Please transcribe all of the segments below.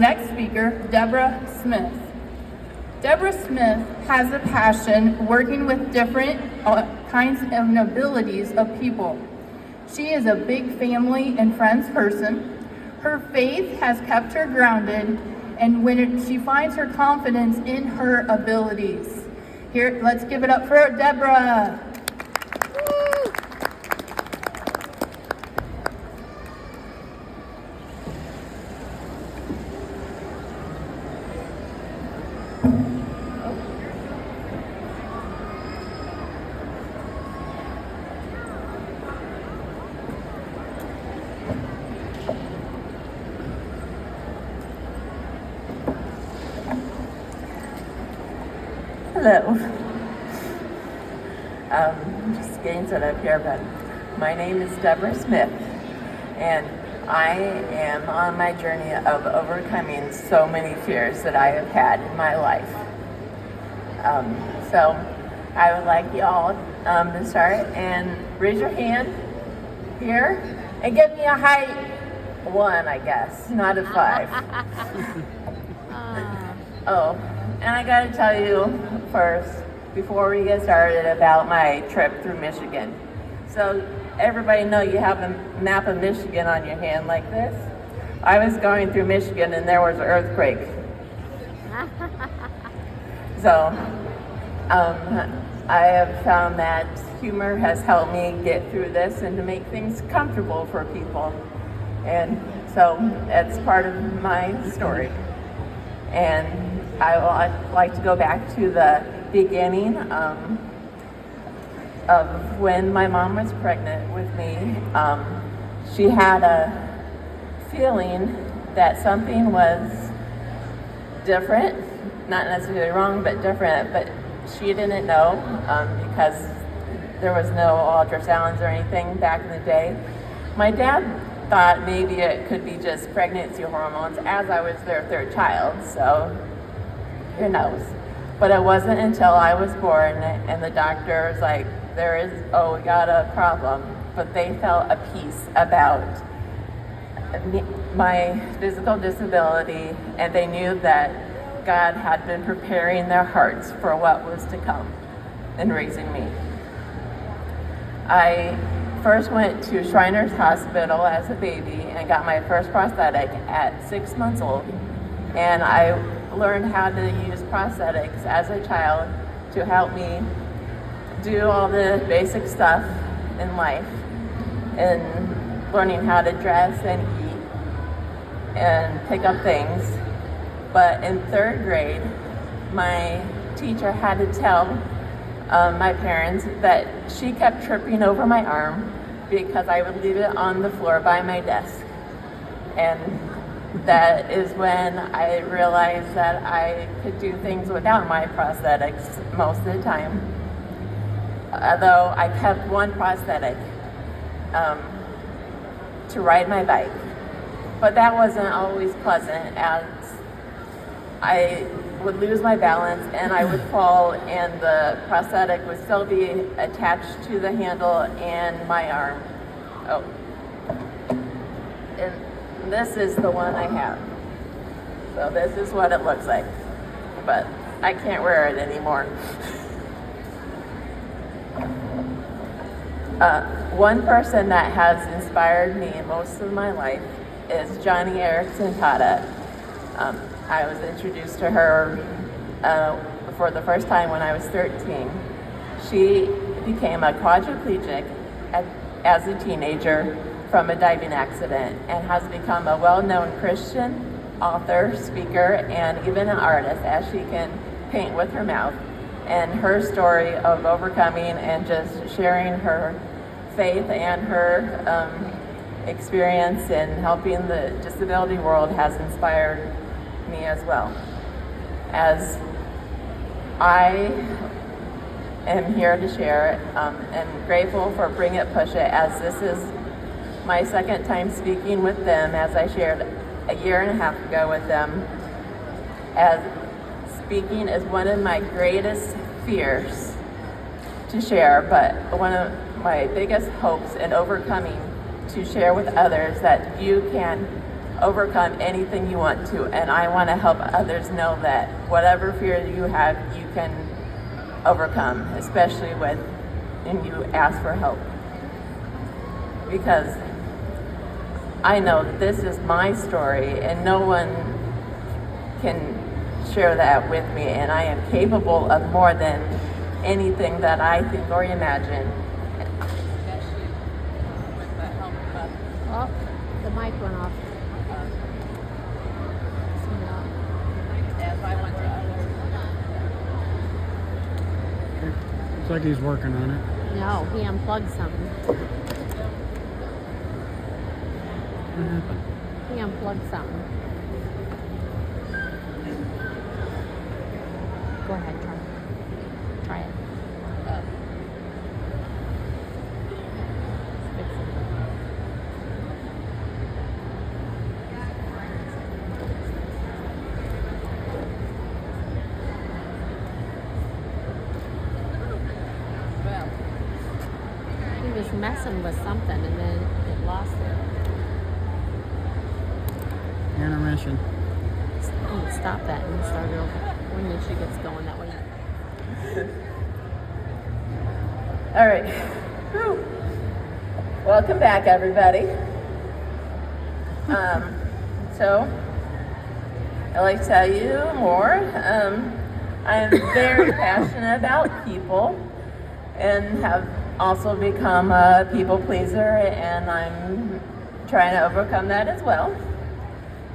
next speaker, Deborah Smith. Deborah Smith has a passion working with different kinds and abilities of people. She is a big family and friends person. Her faith has kept her grounded, and she finds her confidence in her abilities. Here, let's give it up for Deborah. Hello. Just getting set up here, but my name is Deborah Smith, and I am on my journey of overcoming so many fears that I have had in my life. So I would like y'all to start and raise your hand here and give me a height 1, I guess, not a 5. Oh, and I gotta tell you first, before we get started, about my trip through Michigan. So everybody know you have a map of Michigan on your hand like this. I was going through Michigan and there was an earthquake. So I have found that humor has helped me get through this and to make things comfortable for people. And so that's part of my story. And I would like to go back to the beginning of when my mom was pregnant with me. She had a feeling that something was different, not necessarily wrong, but different, but she didn't know because there was no ultrasounds or anything back in the day. My dad thought maybe it could be just pregnancy hormones, as I was their third child, so who knows. But it wasn't until I was born and the doctor was like, we got a problem. But they felt a peace about my physical disability, and they knew that God had been preparing their hearts for what was to come in raising me. I first went to Shriners Hospital as a baby and got my first prosthetic at 6 months old. And I learned how to use prosthetics as a child to help me do all the basic stuff in life, and learning how to dress and eat and pick up things. But in 3rd grade, my teacher had to tell my parents that she kept tripping over my arm because I would leave it on the floor by my desk. And that is when I realized that I could do things without my prosthetics most of the time. Although I kept one prosthetic to ride my bike. But that wasn't always pleasant, as I would lose my balance and I would fall, and the prosthetic would still be attached to the handle and my arm. Oh. And this is the one I have. So this is what it looks like. But I can't wear it anymore. One person that has inspired me most of my life is Johnny Erickson Tata. I was introduced to her for the first time when I was 13. She became a quadriplegic as a teenager from a diving accident and has become a well-known Christian author, speaker, and even an artist, as she can paint with her mouth. And her story of overcoming and just sharing her faith and her experience in helping the disability world has inspired me as well. As I am here to share and grateful for Bring It, Push It, as this is my 2nd time speaking with them, as I shared a year and a half ago with them, as speaking is one of my greatest fears to share, but one of my biggest hopes in overcoming to share with others that you can overcome anything you want to. And I want to help others know that whatever fear you have, you can overcome, especially when you ask for help. Because I know this is my story and no one can share that with me, and I am capable of more than anything that I think or imagine. Especially with the help of... Oh, the mic went off. As I want to others. Looks like he's working on it. No, he unplugged something. What happened? He unplugged something. Go ahead, try it. Try it. Fix it. Well, He was messing with something and then it lost it. Intermission. Stop that and start it over when the shit gets going that way. all right. Whew. Welcome back, everybody. So, I'd like to tell you more. I'm very passionate about people and have also become a people pleaser, and I'm trying to overcome that as well.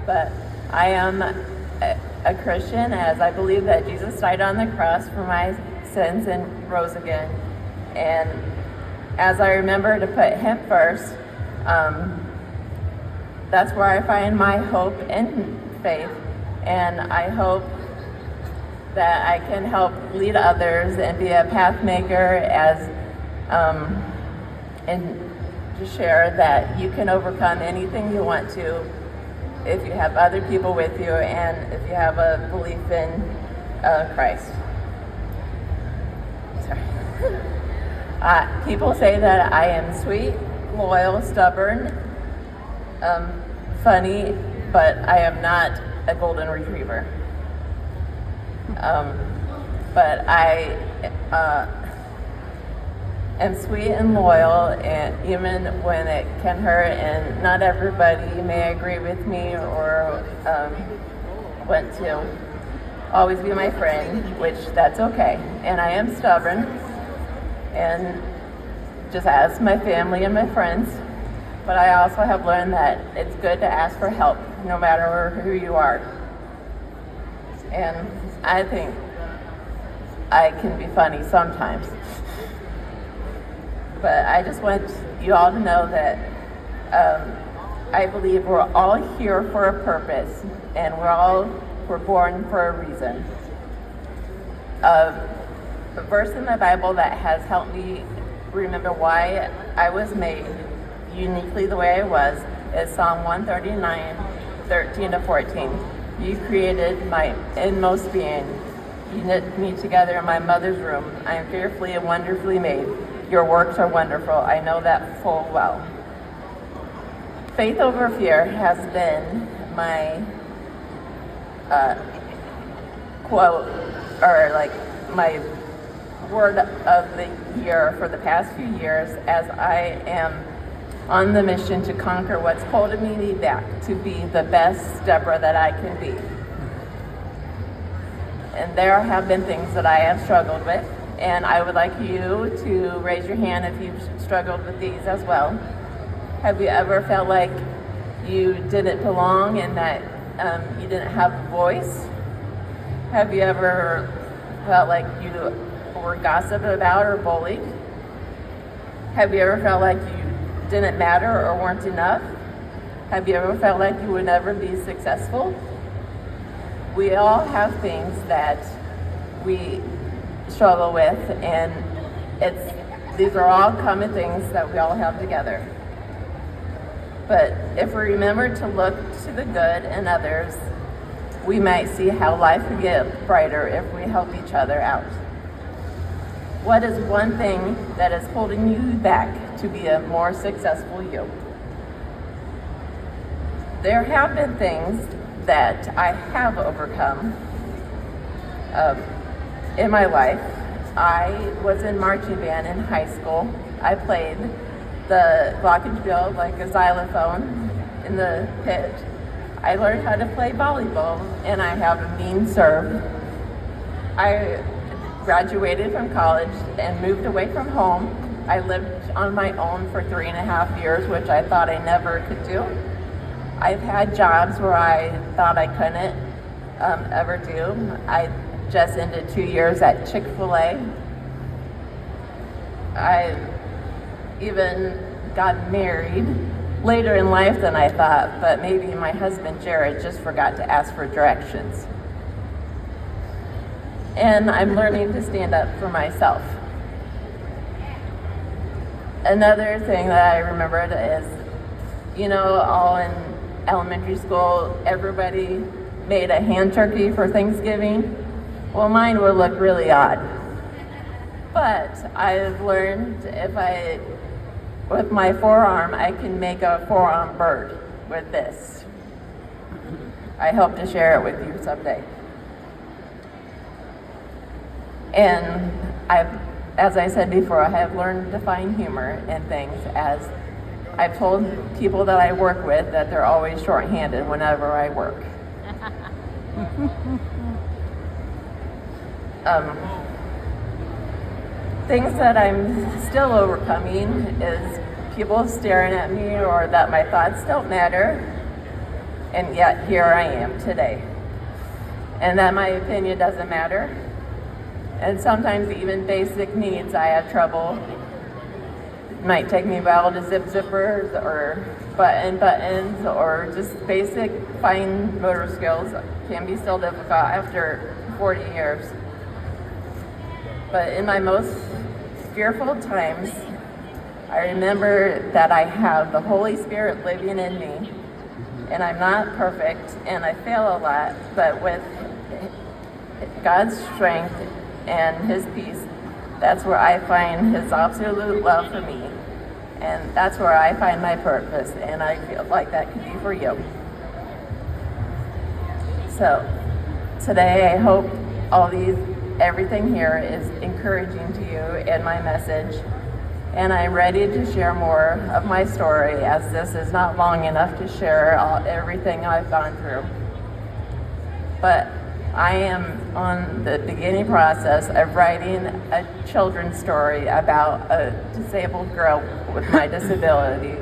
But I am a Christian, as I believe that Jesus died on the cross for my sins and rose again. And as I remember to put Him first, that's where I find my hope and faith. And I hope that I can help lead others and be a path maker and to share that you can overcome anything you want to if you have other people with you and if you have a belief in Christ. Sorry. People say that I am sweet, loyal, stubborn, funny, but I am not a golden retriever. But I am sweet and loyal, and even when it can hurt, and not everybody may agree with me or want to always be my friend, which that's okay. And I am stubborn, and just as my family and my friends. But I also have learned that it's good to ask for help, no matter who you are. And I think I can be funny sometimes. But I just want you all to know that I believe we're all here for a purpose, and we're born for a reason. The verse in the Bible that has helped me remember why I was made uniquely the way I was is Psalm 139, 13-14. You created my inmost being. You knit me together in my mother's womb. I am fearfully and wonderfully made. Your works are wonderful. I know that full well. Faith over fear has been my quote, or like my word of the year for the past few years, as I am on the mission to conquer what's holding me back to be the best Deborah that I can be. And there have been things that I have struggled with, and I would like you to raise your hand if you've struggled with these as well. Have you ever felt like you didn't belong and that you didn't have a voice? Have you ever felt like you were gossiped about or bullied? Have you ever felt like you didn't matter or weren't enough? Have you ever felt like you would never be successful? We all have things that we struggle with, and these are all common things that we all have together. But if we remember to look to the good in others, we might see how life could get brighter if we help each other out. What is one thing that is holding you back to be a more successful you? there have been things that I have overcome in my life. I was in marching band in high school. I played the glockenspiel like a xylophone in the pit. I learned how to play volleyball, and I have a mean serve. I graduated from college and moved away from home. I lived on my own for 3.5 years, which I thought I never could do. I've had jobs where I thought I couldn't ever do. I just ended 2 years at Chick-fil-A. I even got married later in life than I thought, but maybe my husband Jared just forgot to ask for directions. And I'm learning to stand up for myself. Another thing that I remembered is, all in elementary school, everybody made a hand turkey for Thanksgiving. Well, mine would look really odd. But I've learned with my forearm, I can make a forearm bird with this. I hope to share it with you someday. And as I said before, I have learned to find humor in things, as I've told people that I work with that they're always shorthanded whenever I work. Things that I'm still overcoming is people staring at me, or that my thoughts don't matter, and yet here I am today. And that my opinion doesn't matter. And sometimes even basic needs I have trouble. It might take me a while to zip zippers or button buttons, or just basic fine motor skills can be still difficult after 40 years. But in my most fearful times, I remember that I have the Holy Spirit living in me, and I'm not perfect, and I fail a lot, but with God's strength and His peace, that's where I find His absolute love for me, and that's where I find my purpose, and I feel like that could be for you. So today I hope everything here is encouraging to you and my message, and I'm ready to share more of my story, as this is not long enough to share everything I've gone through. But I am on the beginning process of writing a children's story about a disabled girl with my disability.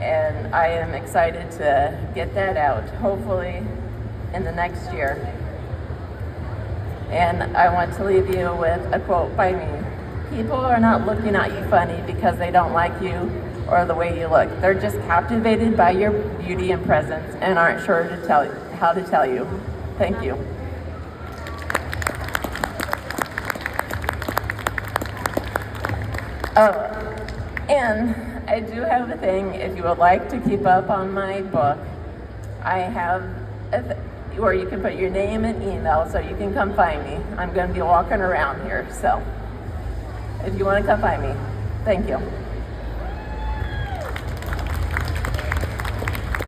And I am excited to get that out, hopefully in the next year. And I want to leave you with a quote by me. People are not looking at you funny because they don't like you or the way you look. They're just captivated by your beauty and presence and aren't sure how to tell you. Thank you. Oh, and I do have a thing. If you would like to keep up on my book, I have where you can put your name and email so you can come find me. I'm going to be walking around here, so if you want to come find me, thank you.